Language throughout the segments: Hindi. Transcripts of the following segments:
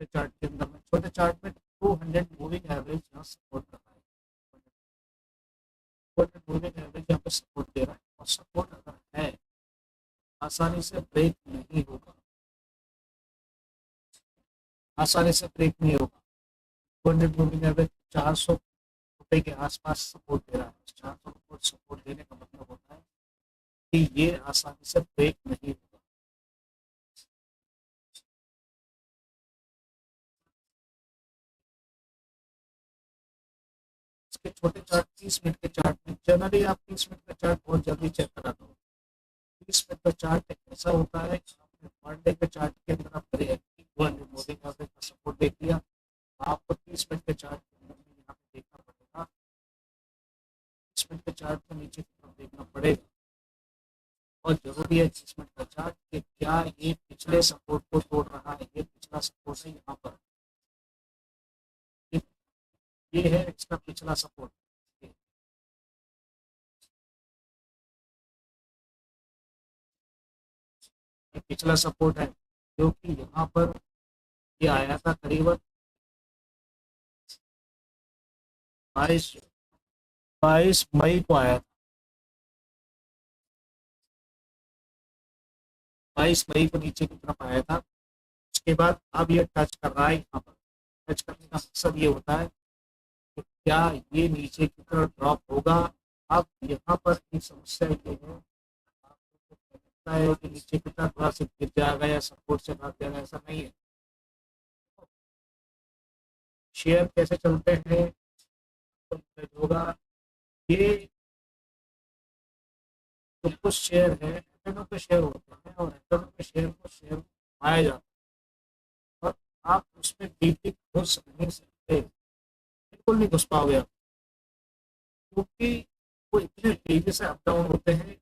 छोटे चार्ट के अंदर में, छोटे चार्ट में 200 मूविंग एवरेज यहाँ सपोर्ट कर रहा है, 200 मूविंग एवरेज यहाँ पे सपोर्ट दे रहा है, और सपोर्ट अगर है आसानी से ब्रेक नहीं होगा, आसानी से ब्रेक नहीं होगा। 200 मूविंग एवरेज 400 रुपए के आसपास सपोर्ट दे रहा है, 400 सपोर्ट देने का मतलब होता है कि ये आसानी से ब्रेक नहीं होगा। इसके छोटे चार्ट 30 मिनट के चार्ट में जनरली आप 30 मिनट का चार्ट बहुत जल्दी चेक करा दो। 30 मिनट का चार्ट एक ऐसा होता है कि आपने वन डे के चार्ट के अंदर आप मूविंग एवरेज का सपोर्ट देख लिया, आपको 30 मिनट के चार्ट के अंदर में यहाँ पे देखना पड़ेगा, 30 मिनट के चार्ट को नीचे की तरफ देखना पड़ेगा। और जरूरी है 30 मिनट का चार्ट कि क्या ये पिछले सपोर्ट को तोड़ रहा है, ये पिछला सपोर्ट है यहाँ पर, ये है इसका पिछला सपोर्ट, ये पिछला सपोर्ट है जो कि यहाँ पर ये आया था करीबन 22 22 मई को आया था, 22 मई को नीचे की तरफ आया था। उसके बाद अब ये टच कर रहा है, यहाँ पर टच करने का मकसद ये होता है कि क्या ये नीचे की तरफ ड्रॉप होगा। अब यहाँ पर एक समस्या ये है, आपको लगता है कि नीचे की तरफ थोड़ा सा गिर जाएगा या सपोर्ट से भाग जाएगा, ऐसा नहीं है। शेयर कैसे चलते हैं तो होगा, ये जो कुछ शेयर है एफएनओ के शेयर होते हैं, और एफएनओ के शेयर को शेयर पाया जाता है, और आप उसमें डीपली घुस नहीं सकते, बिल्कुल नहीं घुस पाओगे आप, क्योंकि वो इतने तेजी से अप डाउन होते हैं,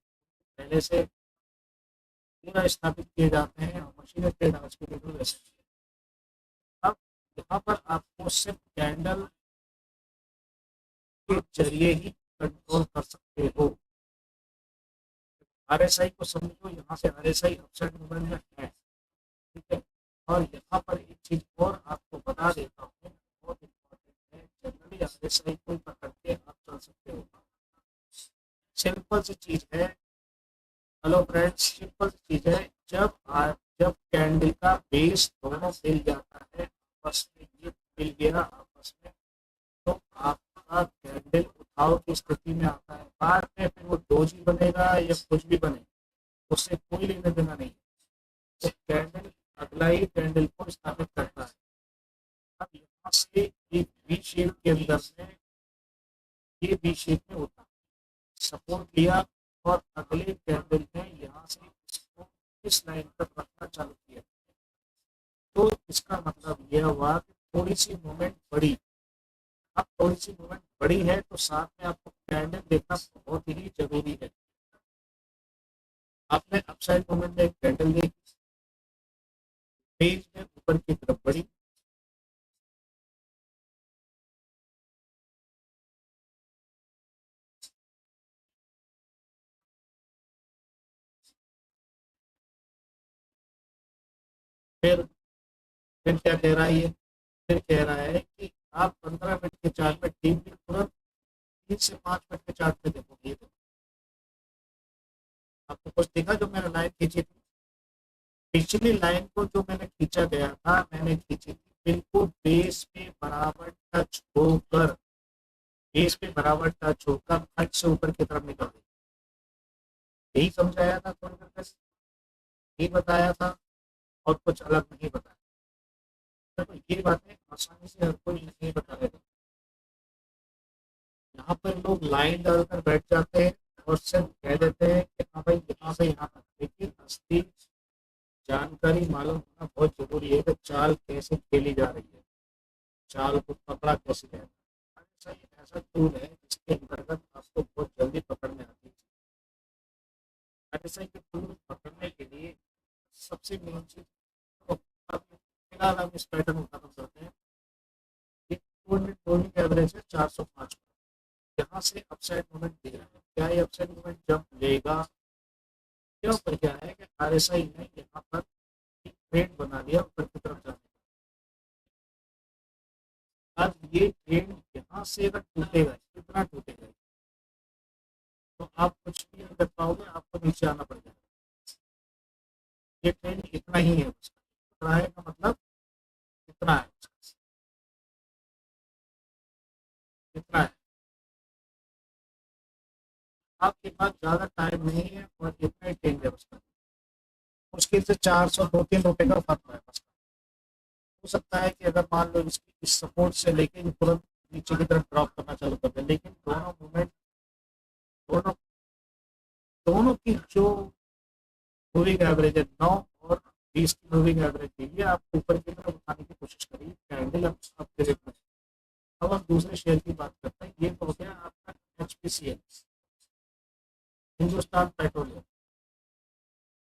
पहले से पूरा स्थापित किए जाते हैं, और मशीनें ट्रेड आज के बिल्कुल वैसे ही है। अब यहाँ पर आपको सिर्फ कैंडल के जरिए ही कंट्रोल कर सकते हो। आरएसआई को समझो, यहाँ से आरएसआई अपसाइड मूवमेंट में है, ठीक है। और यहाँ पर एक चीज और आपको बता देता हूँ, बहुत इम्पोर्टेंट है, जनरली आरएसआई को पकड़ के आप चल सकते हो। सिंपल सी चीज है, हेलो फ्रेंड्स, सिंपल सी चीज है, जब कैंडल का बेस दोनों मिल जाता है आपस में, ये मिल गया आपस में, तो आपका कैंडल उठाव की स्थिति में आता है। बाद में फिर वो डोजी बनेगा या कुछ भी बने, उससे कोई लेना देना नहीं है, तो कैंडल अगला ही कैंडल को स्थापित करता है। अब यहाँ से एक वी शेप के अंदर में, ये वी शेप में होता है, सपोर्ट लिया और अगले कैंडल ने यहाँ से इसको इस लाइन तक रखना चालू किया, तो इसका मतलब यह हुआ कि थोड़ी सी मूवमेंट बढ़ी। अब थोड़ी सी मूवमेंट बढ़ी है तो साथ में आपको कैंडल देखना बहुत ही जरूरी है। आपने अपसाइड मूवमेंट में एक कैंडल देखी, पेज में ऊपर की तरफ बढ़ी, फिर फिर क्या कह रहा है ये, फिर कह रहा है कि आप 15 मिनट के चार्ट में डीपली तुरंत 3 से 5 मिनट के चार्ट में देखोगे, तो आपको कुछ दिखा जो मैंने लाइन खींची थी, पिछली लाइन को जो मैंने खींचा गया था, मैंने खींची थी बिल्कुल बेस पे बराबर टच होकर, बेस पे बराबर टच होकर फट से ऊपर की तरफ निकल गई। यही समझाया था थोड़ी देर पहले, यही बताया था, और कुछ अलग नहीं बताया। तो ये बातें आसानी से हर कोई नहीं बताएगा, यहाँ पर लोग लाइन डालकर बैठ जाते हैं और सिर्फ कह देते हैं कि हाँ भाई यहाँ से यहाँ तक, लेकिन असली जानकारी मालूम होना बहुत जरूरी है कि चाल कैसे खेली जा रही है, चाल को पकड़ा कैसे जाए। ऐसा एक ऐसा टूल है जिसके अंतर्गत आपको बहुत जल्दी पकड़ में आती है। ऐसा के टूल पकड़ने के लिए सबसे मेन चीज, तो फिलहाल हम इस पैटर्न को खत्म करते हैं। ये एवरेज है 405, यहाँ से अपसाइड मूवमेंट दे रहा है, क्या ये अपसाइड मूवमेंट जब लेगा, क्या ऊपर क्या है कि आरएसआई ने यहाँ पर एक ट्रेंड बना लिया ऊपर की तरफ जाने का, अब ये ट्रेंड यहाँ से अगर टूटेगा, कितना टूटेगा, तो आप कुछ भी नहीं कर पाओगे, आपको नीचे आना पड़ जाएगा। ये ट्रेंड इतना ही है उसका, इतना है का मतलब इतना है, इतना है। आपके पास ज़्यादा टाइम नहीं है और इतना ही ट्रेंड है उसका। मुश्किल से 400 2 3 रुपए का फर्क है बस। हो सकता है कि अगर मान लो इसकी इस सपोर्ट से लेके ये तुरंत नीचे की तरफ ड्रॉप करना चालू कर दे, लेकिन दोनों मूवमेंट, दोनों दोनों की जो मूविंग एवरेज है 9 और 20 की मूविंग एवरेज है, ये आपको ऊपर की तरफ उठाने की कोशिश करिए कैंडल आपके रेट में। अब हम दूसरे शेयर की बात करते हैं। ये तो हो गया आपका HPCL, हिंदुस्तान पेट्रोलियम।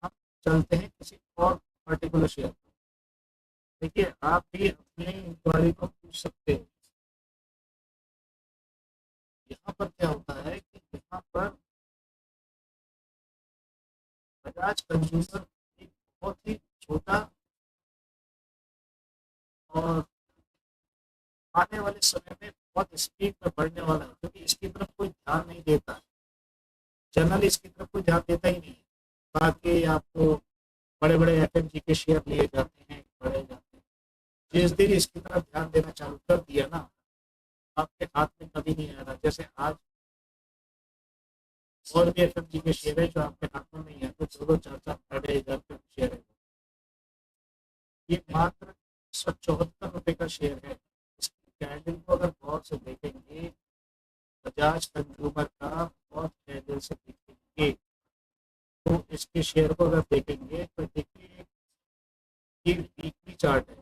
हम चलते हैं किसी और पर्टिकुलर शेयर पर। देखिए आप भी अपने इंक्वायरी को पूछ सकते हो। यहाँ पर क्या होता है कि यहाँ पर बजाज कंज्यूमर एक बहुत ही छोटा और आने वाले समय में बहुत स्पीड में बढ़ने वाला है, क्योंकि इसकी तरफ कोई ध्यान नहीं देता है। जनरली इसकी तरफ कोई ध्यान देता ही नहीं है। बाकी आपको बड़े बड़े FMG के शेयर लिए जाते हैं, बढ़े जाते हैं। जिस दिन इसकी तरफ ध्यान देना चालू कर दिया ना, आपके हाथ में कभी नहीं आ रहा। जैसे आज और भी FMG के शेयर है जो आपके हाथ में नहीं है, तो 2 2 4 4 5,500 के शेयर है। ये मात्र 174 रुपए का शेयर है। इसकी कैंडल को अगर गौर से देखेंगे, बजाज कंज्यूमर का बहुत कैंडल से देखेंगे, तो इसके शेयर को अगर देखेंगे तो देखिए ये वीकली चार्ट है।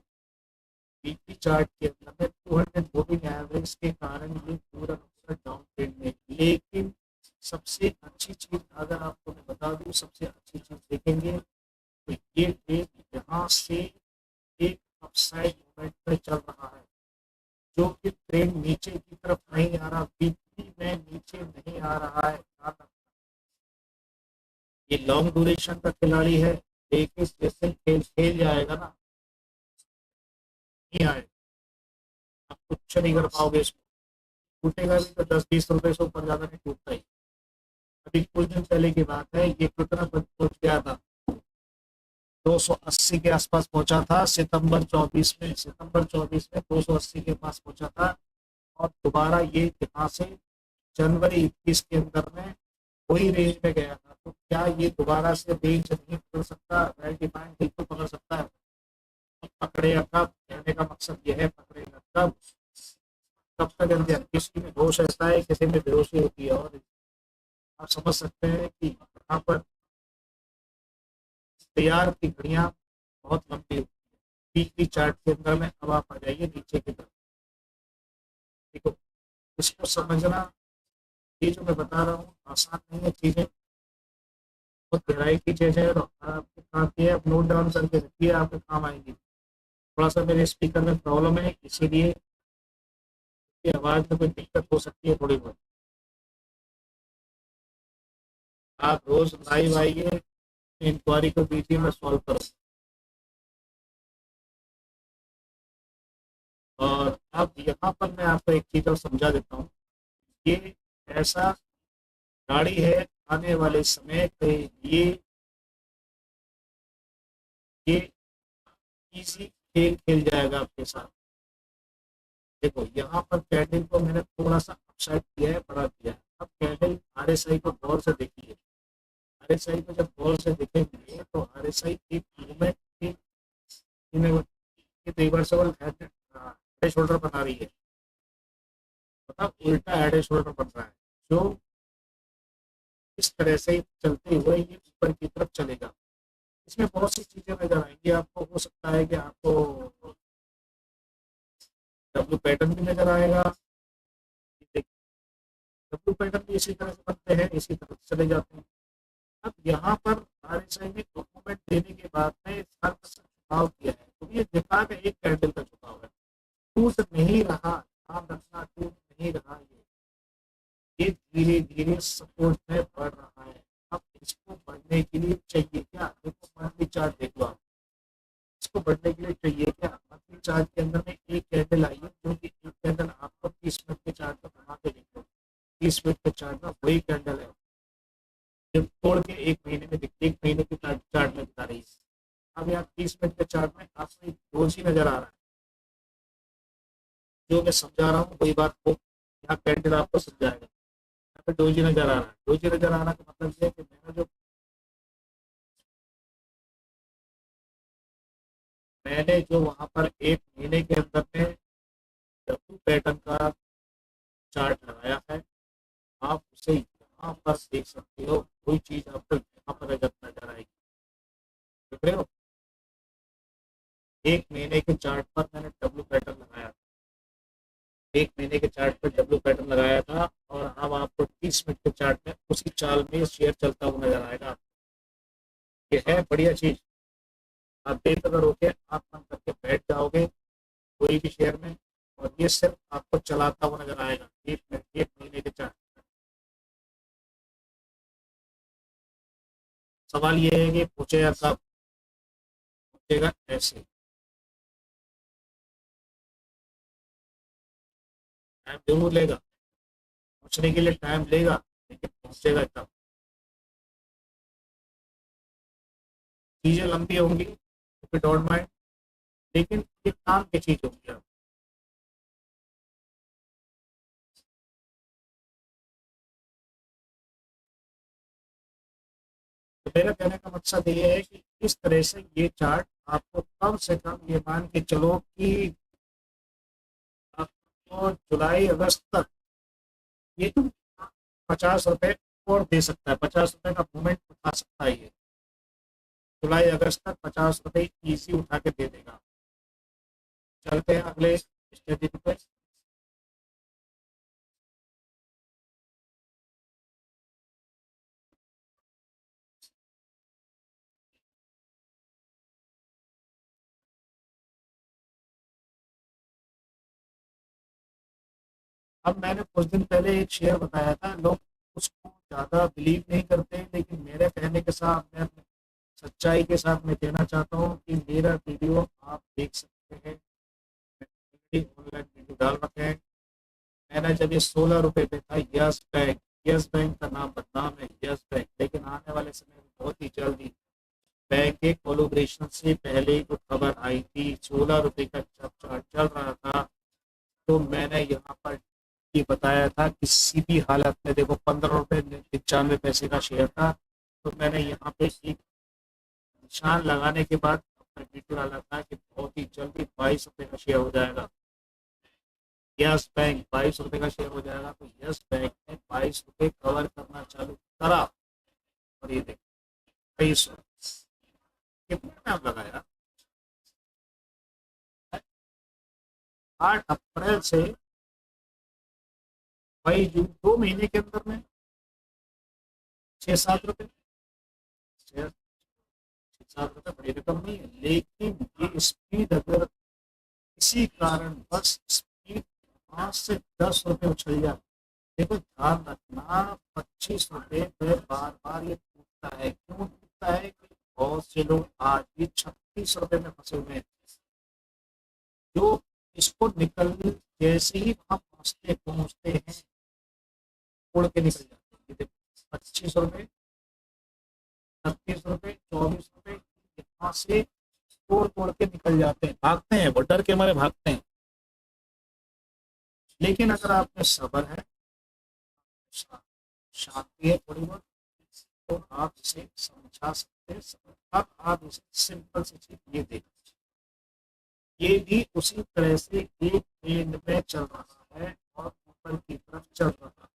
वीकली चार्ट के अंदर में 200 मूविंग एवरेज के कारण ये पूरा डाउन ट्रेंड में। लेकिन सबसे अच्छी चीज अगर आपको मैं बता दूं, सबसे अच्छी चीज देखेंगे तो ये ट्रेंड यहाँ से एक अपसाइड मूवमेंट पे चल रहा है, जो कि ट्रेंड नीचे की तरफ नहीं आ रहा, वीकली में नीचे नहीं आ रहा है। ये लॉन्ग ड्यूरेशन का खिलाड़ी है, लेकिन जैसे खेल खेल जाएगा ना, नहीं आएगा, आप कुछ नहीं कर पाओगे इसको। टूटेगा भी तो 10 20 रुपए से ऊपर ज्यादा नहीं टूटता ही। अभी कुछ दिन पहले की बात है, ये कितना पहुंच गया था, 280 के आसपास पहुंचा था सितंबर 24 में। सितंबर 24 में 280 के पास पहुंचा था, और दोबारा ये यहाँ से जनवरी 21 के अंदर में वही रेंज में गया था। तो क्या ये दोबारा से रेंज नहीं पकड़ सकता? वेल डिफाइंड बिल्कुल पकड़ सकता है। पकड़ेगा कब? कहने का मकसद यह है, पकड़ेगा कब? कब तक अंदर किसी में होश रहता है, किसी में बेहोशी होती है। और आप समझ सकते हैं कि यहाँ पर तैयार की घड़ियाँ बहुत लंबी होती है। वीकली चार्ट के अंदर में अब आप आ जाइए नीचे की तरफ। देखो, इसको समझना, ये जो मैं बता रहा हूँ आसान नहीं है चीज़ें, बहुत गहराई की चीज़ें है। आपके काम की है, आप नोट डाउन करके रखिए, आपके काम आएंगी। थोड़ा सा मेरे स्पीकर में प्रॉब्लम है, इसीलिए आवाज़ में कोई दिक्कत हो सकती है थोड़ी बहुत। आप रोज लाइव आइए, इंक्वायरी को दीजिए, मैं सॉल्व करूँ। और अब यहाँ पर मैं आपको एक चीज़ और समझा देता हूँ। ये ऐसा गाड़ी है, आने वाले समय पे ये इजी खेल खेल जाएगा आपके साथ। देखो यहाँ पर कैंडल को मैंने थोड़ा सा अपसाइड किया है, बढ़ा दिया है। अब कैंडल RSI को गौर से देखिए। RSI को जब गौर से देखेंगे तो RSI एक मूवमेंट, एक रिवर्सिबल हेड शोल्डर बना रही है, मतलब उल्टा हेड शोल्डर बन रहा है, जो इस तरह से चलते हुए ये ऊपर की तरफ चलेगा। इसमें बहुत सी चीजें नजर आएंगी आपको। हो सकता है कि आपको डब्ल्यू पैटर्न भी नजर आएगा। डब्ल्यू पैटर्न भी इसी तरह से बनते हैं, इसी तरह से चले जाते हैं। अब यहाँ पर RSI ने मूवमेंट देने के बाद में हल्का झुकाव किया है, तो ये दिखा के एक कैंडल का झुकाव है, टूट नहीं रहा। ध्यान रखना, टूट नहीं रहा। ये धीरे धीरे सपोर्ट में बढ़ रहा है। अब इसको बढ़ने के लिए चाहिए क्या? देखो मंथली चार्ट देखो आप, को बढ़ने के लिए चाहिए क्या, मंथली चार्ट के अंदर में एक कैंडल आई है, क्योंकि एक कैंडल आपको 30 मिनट के चार्ट पर बना के देखो, 30 मिनट के चार्ट में वही कैंडल है जब तोड़ के एक महीने में दिखती है, एक महीने के चार्ट में दिखा रही है। अब यहाँ 30 मिनट के चार्ट में आपको एक रोज ही नजर आ रहा है। जो मैं समझा रहा हूँ वही बात को यहाँ कैंडल आपको समझाएगा। यहाँ पे डोजी नजर आ रहा है, डोजी नजर आना का मतलब ये है कि मैंने जो वहां पर एक महीने के अंदर में डब्ल्यू पैटर्न का चार्ट लगाया है, आप उसे यहाँ पर देख सकते हो। कोई चीज आपको यहाँ पर नजर आएगी, देख रहे हो, एक महीने के चार्ट पर मैंने डब्ल्यू पैटर्न लगाया था, एक महीने के चार्ट पर डब्ल्यू पैटर्न लगाया था, और अब आपको 30 मिनट के चार्ट में उसी चाल में शेयर चलता हुआ नजर आएगा। ये है बढ़िया चीज। आप बेफिक्र होकर आप मन करके बैठ जाओगे कोई भी शेयर में, और ये सिर्फ आपको चलाता हुआ नजर आएगा एक महीने के चार्ट। सवाल ये है कि पूछेगा कब, पूछेगा ऐसे, टाइम जरूर लेगा, पहुंचने के लिए टाइम लेगा, लेकिन पहुंचेगा तब। चीजें लंबी होंगी, डोंट माइंड, लेकिन ये काम की चीज होगी। अब तो मेरा कहने का मकसद ये है कि इस तरह से ये चार्ट आपको कम से कम ये मान के चलो कि आपको जुलाई अगस्त तक ये 50 रुपए और दे सकता है, 50 रुपए का मूवमेंट उठा सकता है ये, जुलाई अगस्त तक 50 रुपए इजी उठा के दे देगा। चलते हैं अगले स्टेज पे। अब मैंने कुछ दिन पहले एक शेयर बताया था, लोग उसको ज़्यादा बिलीव नहीं करते, लेकिन मेरे कहने के साथ मैं अपने सच्चाई के साथ मैं कहना चाहता हूँ कि मेरा वीडियो आप देख सकते हैं, ऑनलाइन वीडियो डाल रखे हैं। मैंने जब ये 16 रुपए पे था, यस बैंक का नाम बदनाम है, यस बैंक, लेकिन आने वाले समय में बहुत ही जल्दी बैंक के कोलोब्रेशन से पहले ही कुछ खबर आई थी, 16 रुपए का जब चार्ट चल रहा था, तो मैंने यहाँ पर ये बताया था किसी भी हालत में, देखो 15 रुपए 95 पैसे का शेयर था, तो मैंने यहाँ पे एक निशान लगाने के बाद अपना वीडियो डाला था कि बहुत ही जल्दी 22 रुपए का शेयर हो जाएगा, यस बैंक 22 रुपए का शेयर हो जाएगा। तो यस बैंक ने 22 रुपए कवर करना चालू करा, और ये देखो 23 रुपए, कितना टाइम लगाया, 8 अप्रैल से 22 जून, 2 महीने के अंदर में 6-7 रुपए, 6-7 रुपए बड़ी रकम नहीं है, लेकिन ये स्पीड अगर किसी कारण बस स्पीड 5 से 10 रुपए उछल जाए, देखो ध्यान रखना, 25 रुपए पे बार बार ये टूटता है, क्यों टूटता है कि बहुत से लोग आज भी 36 रुपए में फंसे हुए हैं, जो इसको निकल जैसे ही वहां पहुंचते पहुंचते हैं उड़ के निकल जाते हैं। 25 रुपए, 36 रुपए, 24 रुपए, यहाँ से तोड़ तोड़ के निकल जाते हैं, भागते हैं, वो डर के मारे भागते हैं। लेकिन अगर आप में सब्र है, शांति है थोड़ी बहुत, तो आप इसे समझा सकते हैं। अब आप इसे सिंपल सी चीज ये देखिए, ये भी उसी तरह से एक ट्रेंड में चल रहा है और ऊपर की तरफ चल रहा है,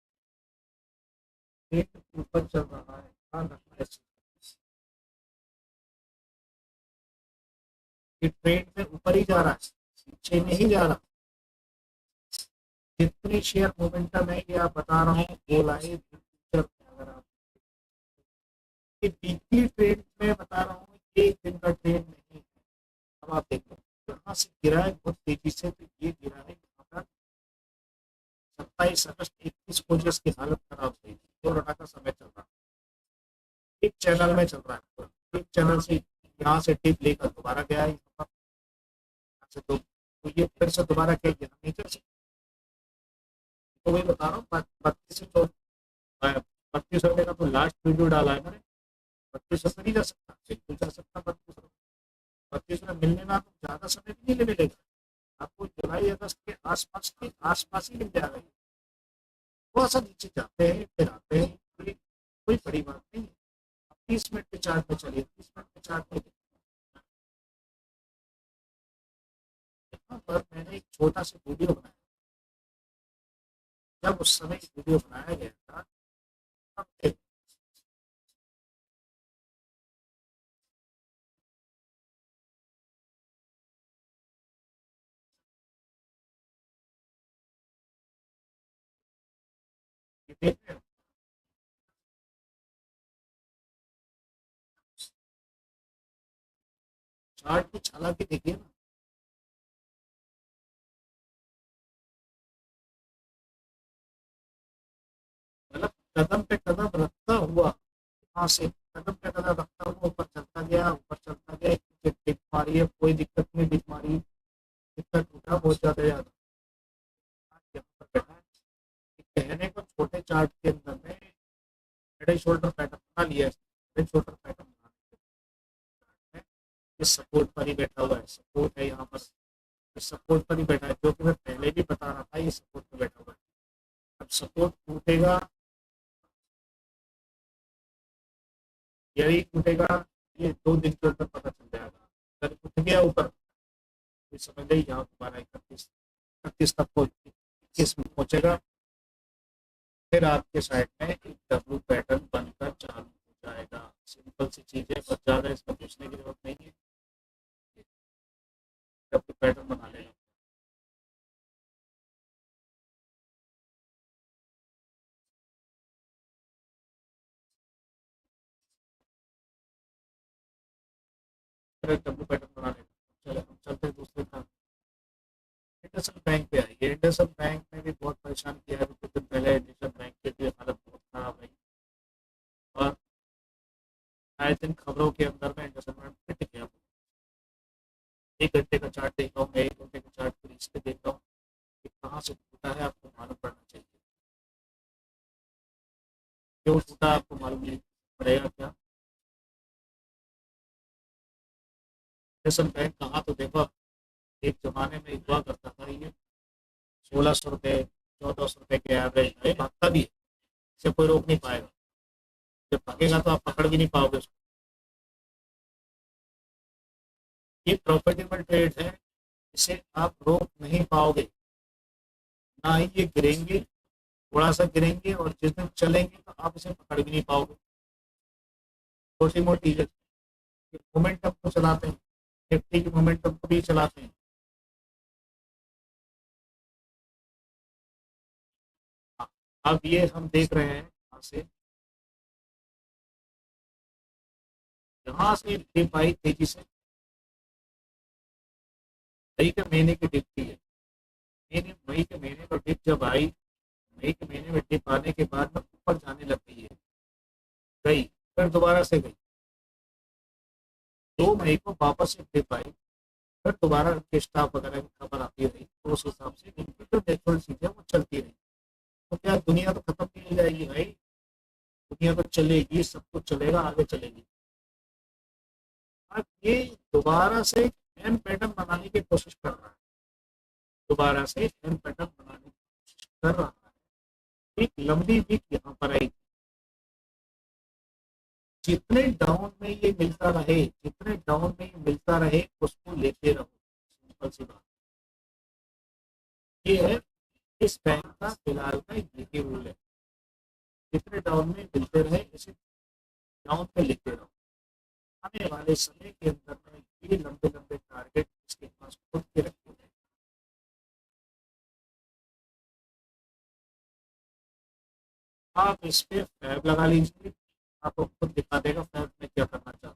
ट्रेंड ऊपर चल रहा है, ध्यान रखना है, ये ट्रेंड में ऊपर ही जा रहा है, नीचे नहीं जा रहा। जितनी शेयर मोमेंटम है ये आप बता रहा हूँ, वो लाइव फ्यूचर अगर आप वीकली ट्रेड में बता रहा हूँ, एक दिन का ट्रेड नहीं है। अब आप देखो यहाँ से गिरा है बहुत तेजी से, तो ये गिरा है यहाँ पर 27 अगस्त 21 को, जिसकी हालत खराब हुई थी, 2 घंटा का समय चल रहा है, एक चैनल में चल रहा है, एक चैनल से यहाँ से टिप लेकर दोबारा गया है यहाँ पर, यहाँ से तो ये फिर से दोबारा क्या किया हम नहीं कर सकते। तो वही बता रहा हूँ 32 रुपये का तो लास्ट वीडियो डाला है मैंने। 32 रुपये नहीं जा सकता, बिल्कुल जा सकता 32 रुपये। 32 रुपये मिलने में आपको ज़्यादा समय भी नहीं मिलेगा, आपको जुलाई अगस्त के आसपास ही मिल जाएगा। थोड़ा सा नीचे जाते हैं फिर आते हैं, कोई बड़ी बात नहीं है। 30 मिनट के चार्ट में चलिए, 30 मिनट के चार्ट में यहाँ पर मैंने एक छोटा सा वीडियो बनाया। जब उस समय वीडियो बनाया गया था तब ये देख रहे हो चार्ट की चालाकी देखिए ना। मतलब कदम पे कदम रखता हुआ वहां से कदम पे कदम रखता हुआ ऊपर चलता गया, ऊपर चलता गया। दिख पा रही है, कोई दिक्कत नहीं दिख पा रही, दिक्कत उठा बहुत ज्यादा यहाँ पर बैठा है। कहने को छोटे चार्ट के अंदर में हेड एंड शोल्डर पैटर्न बना लिया है। हेड एंड शोल्डर पैटर्न बनाने के सपोर्ट पर ही बैठा हुआ है, सपोर्ट है यहाँ पर, सपोर्ट पर ही बैठा है, जो कि मैं पहले भी बता रहा था ये सपोर्ट पर बैठा हुआ है। अब सपोर्ट टूटेगा, यही टूटेगा, ये 2 दिन के ऊपर पता चल जाएगा। अगर उठ गया ऊपर तो समझ लीजिए यहाँ दोबारा 31 तक पहुँच 21 में पहुँचेगा। फिर आपके साइड में एक डब्ल्यू पैटर्न बनकर चालू हो जाएगा। सिंपल सी चीज़ है, बस ज़्यादा इसमें पूछने की जरूरत नहीं है। डब्ल्यू पैटर्न बना लेगा। फिर डब्ल्यू पैटर्न बना लेगा। चलो हम चलते हैं दूसरे काम। इंडसइंड बैंक पे आइए। इंडसइंड बैंक ने भी बहुत परेशान किया है। कुछ दिन पहले इंडसइंड बैंक की भी हालत बहुत खराब रही और आए दिन खबरों के अंदर में इंडसइंड बैंक पिट गया। 1 घंटे का चार्ट देख रहा हूँ मैं, 1 घंटे का चार्ट पर इस पे देख रहा हूँ कि कहाँ से टूटा है, आपको मालूम पड़ना चाहिए। क्यों टूटा आपको मालूम नहीं पड़ेगा क्या? इंडसइंड बैंक कहाँ तो देखो, एक जमाने में हुआ करता था ये 1600 रुपये 1400 रुपये के एवरेज में भागता भी है, इसे कोई रोक नहीं पाएगा। जब भागेगा तो आप पकड़ भी नहीं पाओगे उसको। ये प्रॉफिटेबल ट्रेड है, इसे आप रोक नहीं पाओगे। ना ही ये गिरेंगे, थोड़ा सा गिरेंगे और जिस दिन चलेंगे तो आप इसे पकड़ भी नहीं पाओगे। छोटी मोटी मोमेंटम को चलाते हैं, निफ्टी की मोमेंटम को भी चलाते हैं। हाँ, अब ये हम देख रहे हैं यहाँ से, यहाँ से डिप आई तेजी से, मई के महीने की डिप थी है। मई के महीने में डिप जब आई, मई के महीने में डिप आने के बाद में ऊपर जाने लग गई है, गई फिर दोबारा से गई। 2 मई को वापस एक डिप आई, फिर दोबारा उनके स्टाफ वगैरह की खबर आती रही, तो उस हिसाब से इनकी जो नेचुरल चीजें वो चलती रही। तो क्या दुनिया तो खत्म नहीं हो जाएगी भाई, दुनिया तो चलेगी, सब कुछ चलेगा, आगे चलेगी। अब ये दोबारा से एम पैटर्न बनाने की कोशिश कर रहा है, दोबारा से एम पैटर्न बनाने की कोशिश कर रहा है। एक लंबी वीक यहाँ पर आई, जितने डाउन में ये मिलता रहे, जितने डाउन में ये मिलता रहे उसको लेते रहो। सिंपल सी बात ये है, इस बैंक का फिलहाल का यही रूल है। जितने डाउन में मिलते रहे इसे डाउन पे लेते रहो। आने वाले समय के अंदर में ये लंबे लंबे टारगेट इसके पास खुद के रखे हैं। आप इस पे फैब लगा लीजिए, आपको खुद दिखा देगा फैब में क्या करना चाहते हैं।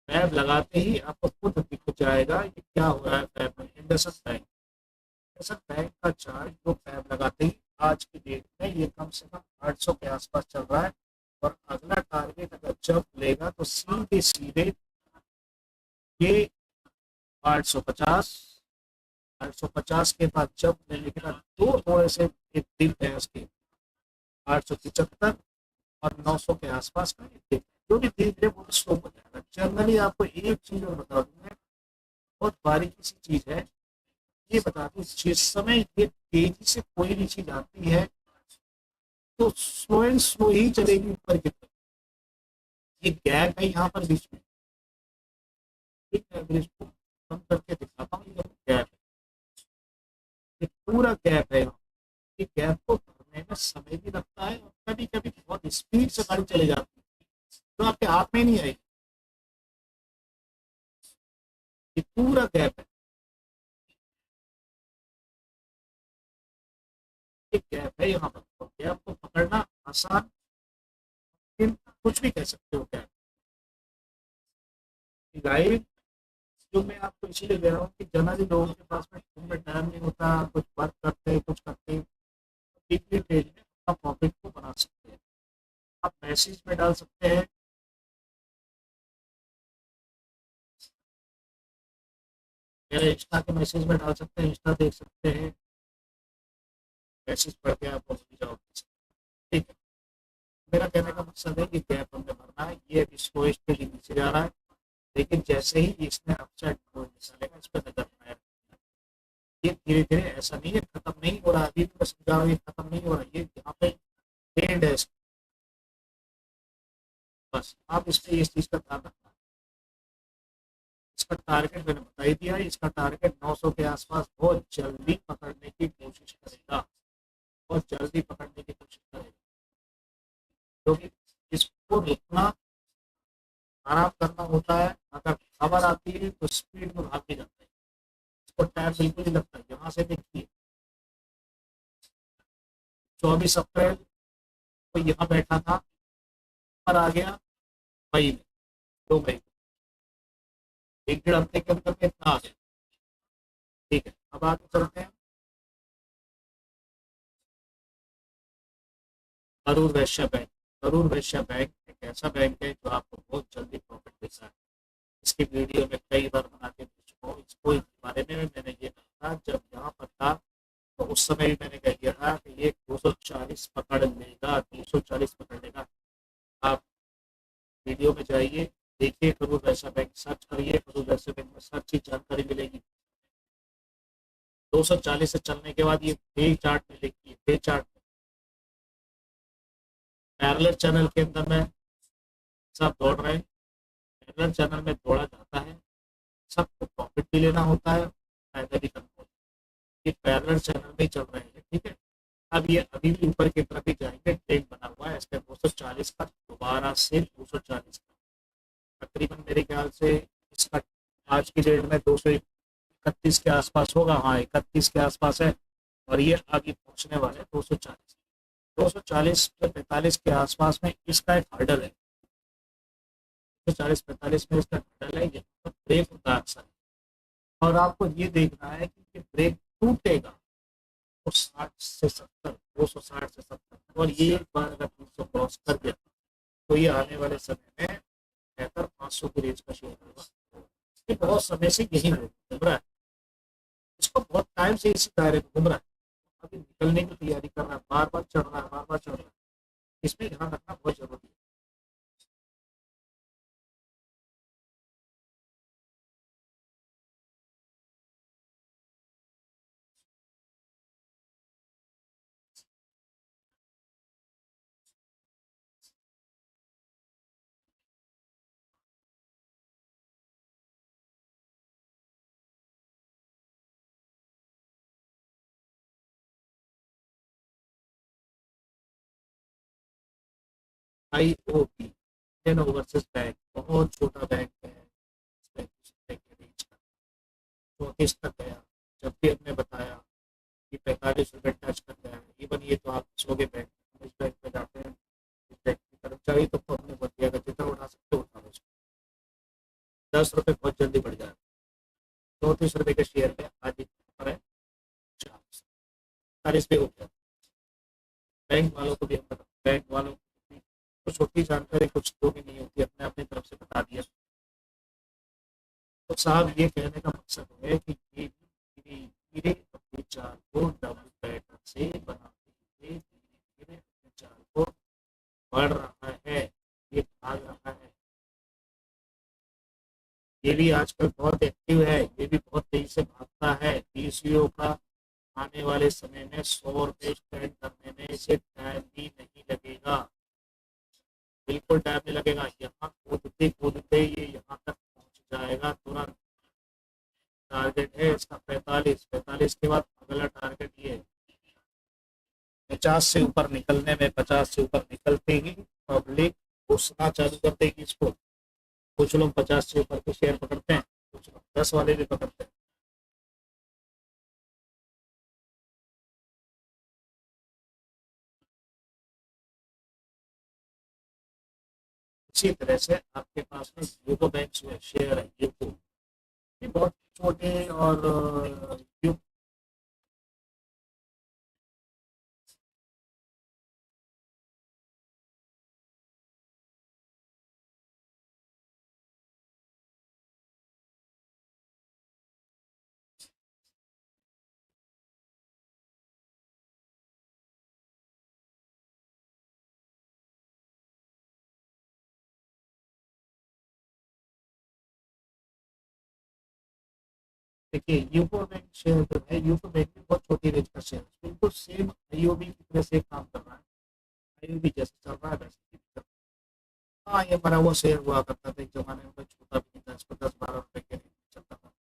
फैब लगाते ही आपको खुद दिख जाएगा ये क्या हो रहा है फैब में। इंडसइंड बैंक, इंडसइंड बैंक का चार्ट जो फैब लगाते ही आज की डेट में ये कम से कम 800 के आसपास चल रहा है और अगला टारगेट अगर जब लेगा तो सीधे सीधे ये 850, 850 के बाद जब लेने के बाद दो थोड़े से एक डिप है उसके 875 और 900 के आसपास का एक डिप, जो कि धीरे धीरे बहुत स्लो हो जाएगा। जनरली आपको एक चीज और बता दूंगा, बहुत बारीकी सी चीज है, ये बता दूं, जिस समय ये तेजी से कोई भी चीज आती है तो स्लो एंड स्लो ही चलेगी ऊपर की तरफ। ये गैप है यहाँ पर बीच में, ठीक है, अगर इसको कम करके दिखाता हूँ, ये गैप है, ये पूरा गैप है यहाँ। ये गैप को भरने में समय भी लगता है और कभी कभी बहुत स्पीड से गाड़ी चली जाती है तो आपके हाथ में नहीं आएगी। ये पूरा गैप है, ये गैप है यहाँ पर, और गैप को पकड़ना आसान, लेकिन कुछ भी कह सकते हो गैप गाइड। जो मैं आपको इसीलिए कह रहा हूँ कि जनरली लोगों के पास में घूमने टाइम नहीं होता, कुछ वर्क करते हैं, कुछ करते हैं, वीकली ट्रेड में अपना प्रॉफिट को बना सकते हैं। आप मैसेज में डाल सकते हैं, मेरे इंस्टा के मैसेज में डाल सकते हैं, इंस्टा देख सकते हैं, मैसेज पढ़ के आप जवाब दे सकते हैं, ठीक है। मेरा कहने का मकसद है कि गैप हमने भरना है, ये अभी स्लोएस्ट के लिए नीचे जा रहा है, लेकिन जैसे ही इसने अपसाइड निकालेगा इस पर नजर बनाए रखना है। ये धीरे धीरे ऐसा नहीं है खत्म नहीं हो रहा, अभी मैं समझा रहा हूँ ये खत्म नहीं हो रहा, ये यहाँ पे एंड है बस। आप इस पे इस चीज का ध्यान रखना। इसका टारगेट मैंने बता ही दिया, इसका टारगेट 900 के आसपास बहुत जल्दी पकड़ने की कोशिश करेगा, बहुत जल्दी पकड़ने की कोशिश करेगा, क्योंकि इसको रुकना आराम करना होता है। अगर खबर आती है तो स्पीड में भाग के जाता है, इसको टाइम बिल्कुल नहीं लगता। यहाँ से देखिए 24 अप्रैल को यहाँ बैठा था, पर आ गया मई में, 2 मई को, एक डेढ़ हफ्ते के अंदर में इतना आ गया, ठीक है। अब आगे चलते हैं, करूर वैश्य बैंक। करूर वैश्य बैंक एक ऐसा बैंक है जो आपको बहुत जल्दी प्रॉफिट देता है। इसकी वीडियो में कई बार बना के दे चुका हूँ, इसको इस बारे में मैंने ये कहा था जब यहाँ पर था, तो उस समय भी मैंने कह दिया था कि ये 240 पकड़ लेगा, 240 पकड़ लेगा। आप वीडियो में जाइए, देखिए करूर वैश्य बैंक, सर्च करिए करूर वैश्य बैंक में, सब चीज जानकारी मिलेगी। 240 से चलने के बाद ये डे चार्ट में देखिए, डे चार्ट में पैरेलल चैनल के अंदर में सब दौड़ रहे हैं, पैरेलल चैनल में दौड़ा जाता है, सबको प्रॉफिट भी लेना होता है, फायदा भी करना होता है। ये पैरेलल चैनल में चल रहे हैं, ठीक है। अब ये अभी भी ऊपर की तरफ ही जाएंगे, ट्रेंड बना हुआ है इसका 240 का, दोबारा से 240 का, तकरीबन मेरे ख्याल से इसका आज की डेट में 231 के आसपास होगा, हाँ 31 के आसपास है, और ये आगे पहुंचने वाले 240, 240 से 45 के आसपास में इसका एक हर्डल है, 240-45 में इसका हर्डल है, ये ब्रेक होता है अक्सर। और आपको ये देखना है कि ब्रेक टूटेगा तो 60 से 70, 260 से 70, और ये एक बार अगर 300 क्रॉस कर गया तो ये आने वाले समय में बेहतर 500 की रेंज का शेयर होगा। ये बहुत समय से यही घूम रहा है, इसको बहुत टाइम से इसी दायरे में घूम रहा है, अभी निकलने की तैयारी कर रहा है, बार बार चढ़ रहा है, बार बार चढ़ रहा है, इसमें ध्यान रखना बहुत जरूरी है। IOB, इंडियन ओवरसीज बैंक, बहुत छोटा बैंक है, इस बैंक की रेंज का 34 तक गया, जब भी हमने बताया कि 45 रुपये टच कर गया। इवन ये तो आप सोगे बैंक, इस बैंक में जाते हैं, इस बैंक के कर्मचारी तो हमने बोल दिया जितना उठा सकते उठा लो, 10 रुपये बहुत जल्दी बढ़ जाए, 34 रुपये के शेयर में आज पर है 40 पे हो गया। बैंक वालों को भी हम बताते, बैंक वालों तो छोटी जानकारी कुछ तो भी नहीं होती, अपने अपनी तरफ से बता दिया। तो साहब ये कहने का मकसद है कि ये धीरे धीरे अपने चाल को डबल पैटर्न से बनाते हुए धीरे धीरे अपने चाल को बढ़ रहा है, ये भाग रहा है। ये भी आजकल बहुत एक्टिव है, ये भी बहुत तेजी से भागता है। पीसीओ का आने वाले समय में 100 रुपये स्टैंड करने में इसे टाइम भी नहीं लगेगा, बिल्कुल टाइम नहीं लगेगा। यहाँ कूदते कूदते ये यहाँ तक पहुँच जाएगा तुरंत। टारगेट है इसका 45 के बाद अगला टारगेट ये 50 से ऊपर निकलने में, 50 से ऊपर निकलते ही पब्लिक घुसना चालू कर देगी इसको। कुछ लोग 50 से ऊपर के शेयर पकड़ते हैं, कुछ लोग 10 वाले भी पकड़ते हैं। इसी तरह से आपके पास में यूको बैंक जो है शेयर है, यूको ये बहुत छोटे और देखिए यूको बैंक शेयर जो है, यूको बैंक में बहुत छोटी रेंज का शेयर है, बिल्कुल सेम आईओबी की तरह से काम कर रहा है। आईओबी जैसे चल रहा है वैसे ही चल रहा है। हाँ, ये मरा हुआ शेयर हुआ करता था एक जमाने में, कोई छोटा भी नहीं था, इसको 10-12 रुपए के रेंज में चलता था।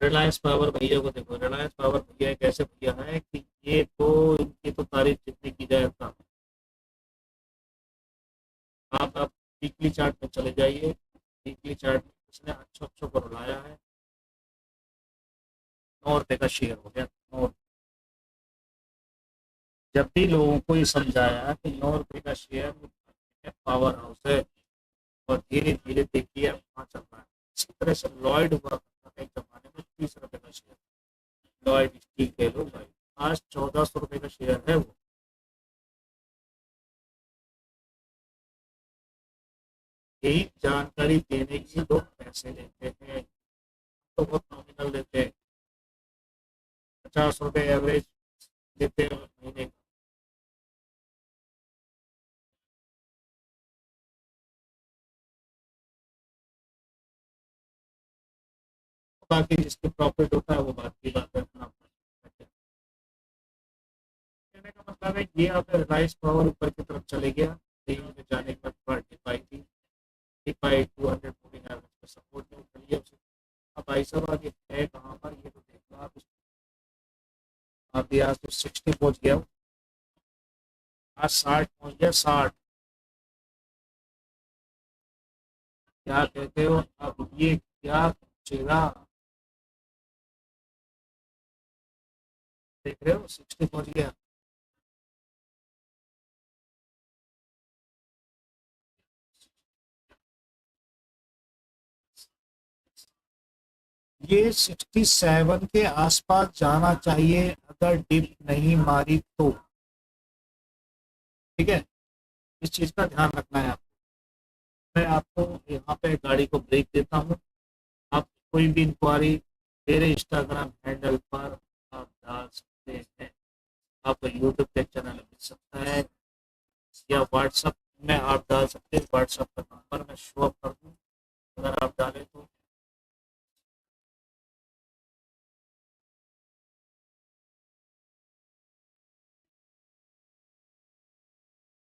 रिलायंस पावर भैया को देखो, रिलायंस पावर भैया एक ऐसे भैया है कि ये तो इनकी तो तारीफ जितनी की जाए उतना। आप वीकली चार्ट पे चले जाइए, वीकली चार्ट में इसने अच्छो अच्छो को रुलाया है। 9 रुपए का शेयर हो गया, 9। जब भी लोगों को ये समझाया कि 9 रुपए का शेयर पावर हाउस है, और धीरे धीरे देखिए अब कहाँ चल रहा है। इसी तरह से लॉयड हुआ करता था एक जमाने में, 30 रुपए का शेयर। लॉयड स्टील कह लो भाई, आज 1400 रुपए का शेयर है वो। यही जानकारी देने की लोग पैसे लेते हैं, तो बहुत नॉमिनल देते हैं। 50 रुपए एवरेज देते हैं महीने का। बाकी जिसके प्रॉफिट होता है वो बात की बात है, अपना अपना कहने का मतलब है। ये अब राइस पावर ऊपर की तरफ चले गया, तेजी में जाने के बाद थोड़ा डिपाई थी, डिपाई 200 एवरेज पर सपोर्ट में उतर लिया उसे। अब भाई साहब आगे है कहाँ पर ये तो देख लो आप। अभी आज तो 60 पहुंच गया, आज 60 पहुंच गया, 60। क्या कहते हो, अब ये क्या पहुंचेगा, देख रहे हो 60 पहुंच गया। ये 67 के आसपास जाना चाहिए अगर डिप नहीं मारी तो। ठीक है, इस चीज का ध्यान रखना है आपको। मैं आपको यहाँ पे गाड़ी को ब्रेक देता हूँ। आप कोई भी इंक्वायरी मेरे इंस्टाग्राम हैंडल पर आप डाल सकते हैं। आप यूट्यूब पे चैनल मिल सकता है, या व्हाट्सएप में आप डाल सकते हैं। व्हाट्सएप का नंबर मैं शो अप कर दूँ, अगर आप डालें तो